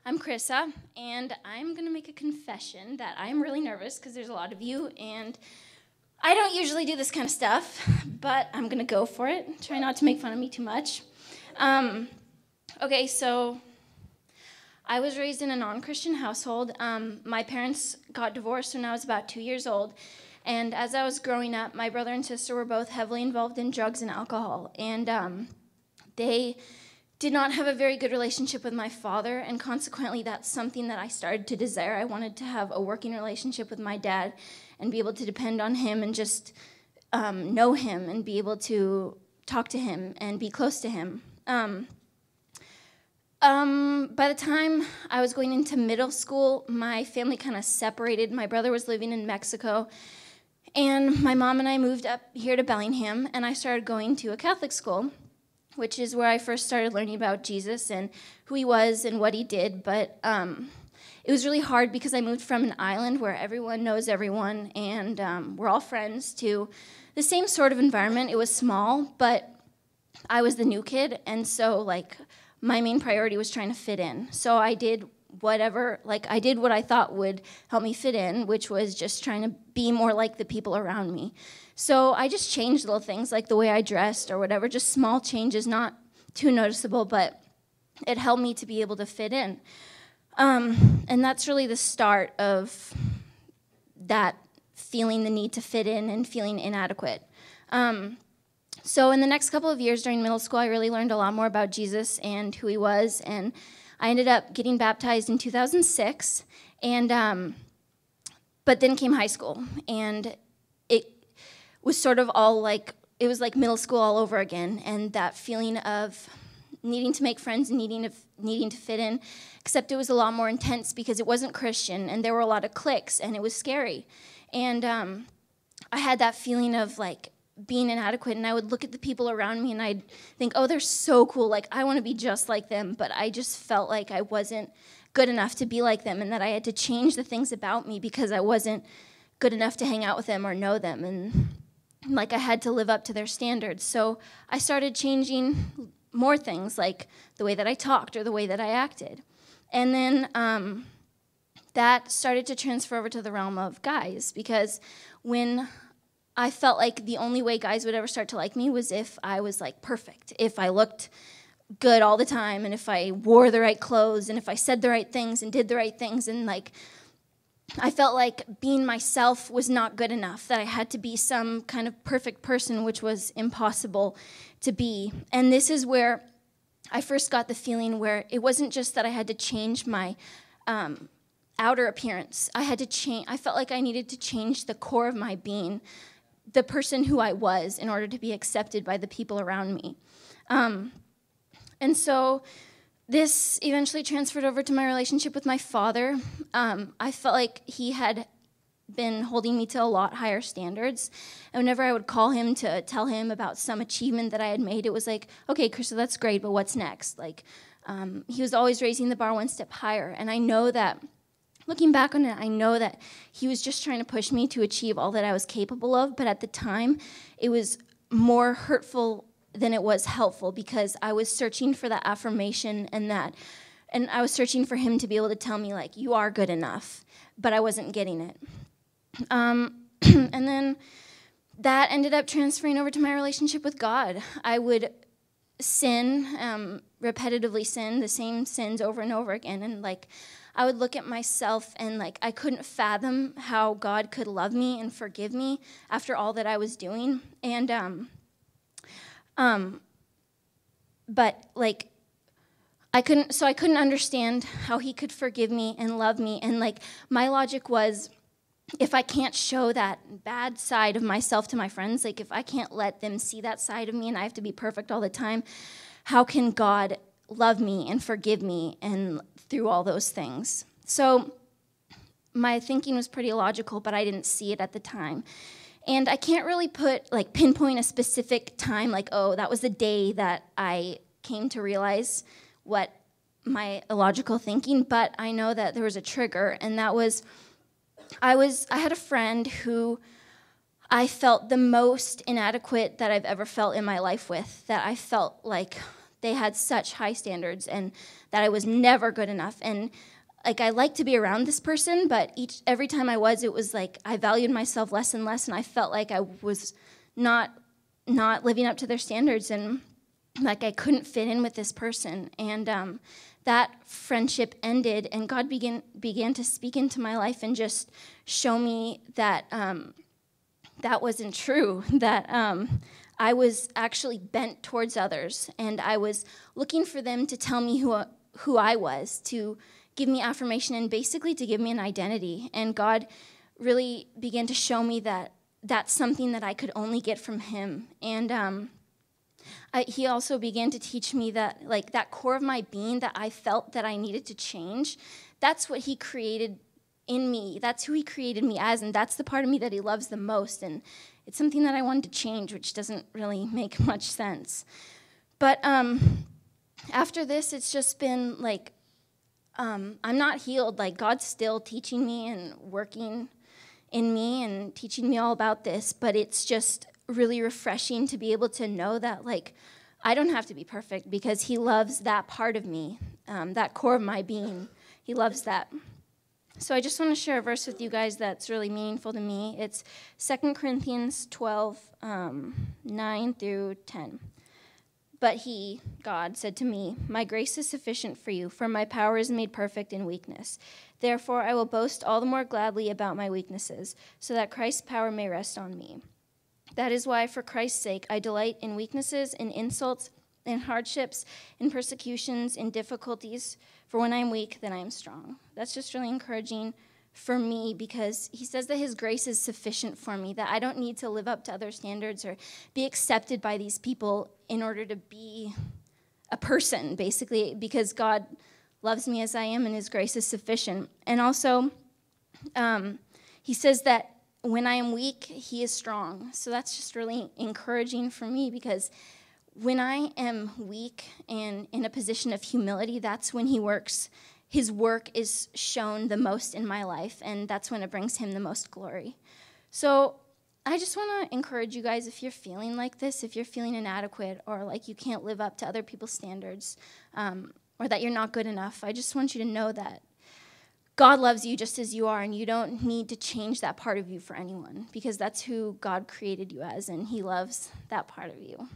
I'm Krissa, and I'm going to make a confession that I'm really nervous because there's a lot of you, and I don't usually do this kind of stuff, but I'm going to go for it. Try not to make fun of me too much. Okay, so I was raised in a non-Christian household. My parents got divorced when I was about 2 years old, and as I was growing up, my brother and sister were both heavily involved in drugs and alcohol, and they did not have a very good relationship with my father, and consequently that's something that I started to desire. I wanted to have a working relationship with my dad and be able to depend on him and just know him and be able to talk to him and be close to him. By the time I was going into middle school, my family kind of separated. My brother was living in Mexico, and my mom and I moved up here to Bellingham, and I started going to a Catholic school, which is where I first started learning about Jesus and who he was and what he did. But it was really hard because I moved from an island where everyone knows everyone and we're all friends to the same sort of environment. It was small, but I was the new kid, and so my main priority was trying to fit in. So I did what I thought would help me fit in, which was just trying to be more like the people around me. So I just changed little things like the way I dressed or whatever, just small changes, not too noticeable, but it helped me to be able to fit in. And that's really the start of that feeling the need to fit in and feeling inadequate. So in the next couple of years during middle school, I really learned a lot more about Jesus and who he was, and I ended up getting baptized in 2006, and but then came high school, and it was sort of all it was like middle school all over again, and that feeling of needing to make friends and needing to fit in, except it was a lot more intense because it wasn't Christian, and there were a lot of cliques, and it was scary, and I had that feeling of being inadequate, and I would look at the people around me and I'd think, oh, they're so cool, I want to be just like them, but I just felt like I wasn't good enough to be like them, and that I had to change the things about me because I wasn't good enough to hang out with them or know them, and I had to live up to their standards. So I started changing more things, like the way that I talked or the way that I acted, and then that started to transfer over to the realm of guys, because when I felt like the only way guys would ever start to like me was if I was perfect, if I looked good all the time, and if I wore the right clothes, and if I said the right things and did the right things, and I felt like being myself was not good enough, that I had to be some kind of perfect person, which was impossible to be. And this is where I first got the feeling where it wasn't just that I had to change my outer appearance. I felt like I needed to change the core of my being, the person who I was, in order to be accepted by the people around me. And so this eventually transferred over to my relationship with my father. I felt like he had been holding me to a lot higher standards. And whenever I would call him to tell him about some achievement that I had made, it was like, okay, Krissa, that's great, but what's next? He was always raising the bar one step higher. And I know that, looking back on it, I know that he was just trying to push me to achieve all that I was capable of, but at the time, it was more hurtful than it was helpful, because I was searching for that affirmation and I was searching for him to be able to tell me, you are good enough, but I wasn't getting it. And then that ended up transferring over to my relationship with God. I would sin, repetitively sin, the same sins over and over again, and I would look at myself and I couldn't fathom how God could love me and forgive me after all that I was doing. And but I couldn't understand how he could forgive me and love me. And my logic was, if I can't show that bad side of myself to my friends, if I can't let them see that side of me and I have to be perfect all the time, how can God love me and forgive me and through all those things? So my thinking was pretty logical, but I didn't see it at the time. And I can't really pinpoint a specific time, oh, that was the day that I came to realize what my illogical thinking, but I know that there was a trigger, and that was, I had a friend who I felt the most inadequate that I've ever felt in my life with, that I felt like they had such high standards and that I was never good enough. And like I liked to be around this person, but every time I was, it was like I valued myself less and less, and I felt like I was not living up to their standards, and like I couldn't fit in with this person. And that friendship ended, and God began to speak into my life and just show me that that wasn't true, that I was actually bent towards others, and I was looking for them to tell me who I was, to give me affirmation, and basically to give me an identity. And God really began to show me that that's something that I could only get from him. And he also began to teach me that, like, that core of my being that I felt that I needed to change, that's what he created in me. That's who he created me as, and that's the part of me that he loves the most. And it's something that I wanted to change, which doesn't really make much sense. But after this, it's just been like, I'm not healed. Like, God's still teaching me and working in me and teaching me all about this, but it's just really refreshing to be able to know that, like, I don't have to be perfect because he loves that part of me, that core of my being. He loves that. So I just want to share a verse with you guys that's really meaningful to me. It's 2 Corinthians 12, 9 through 10. But he, God, said to me, "My grace is sufficient for you, for my power is made perfect in weakness. Therefore, I will boast all the more gladly about my weaknesses, so that Christ's power may rest on me. That is why, for Christ's sake, I delight in weaknesses, in insults, in hardships, in persecutions, in difficulties. For when I am weak, then I am strong." That's just really encouraging for me, because he says that his grace is sufficient for me, that I don't need to live up to other standards or be accepted by these people in order to be a person, basically, because God loves me as I am and his grace is sufficient. And also, he says that when I am weak, he is strong. So that's just really encouraging for me, because when I am weak and in a position of humility, that's when he works. His work is shown the most in my life, and that's when it brings him the most glory. So I just want to encourage you guys, if you're feeling like this, if you're feeling inadequate or like you can't live up to other people's standards, or that you're not good enough, I just want you to know that God loves you just as you are, and you don't need to change that part of you for anyone, because that's who God created you as, and he loves that part of you.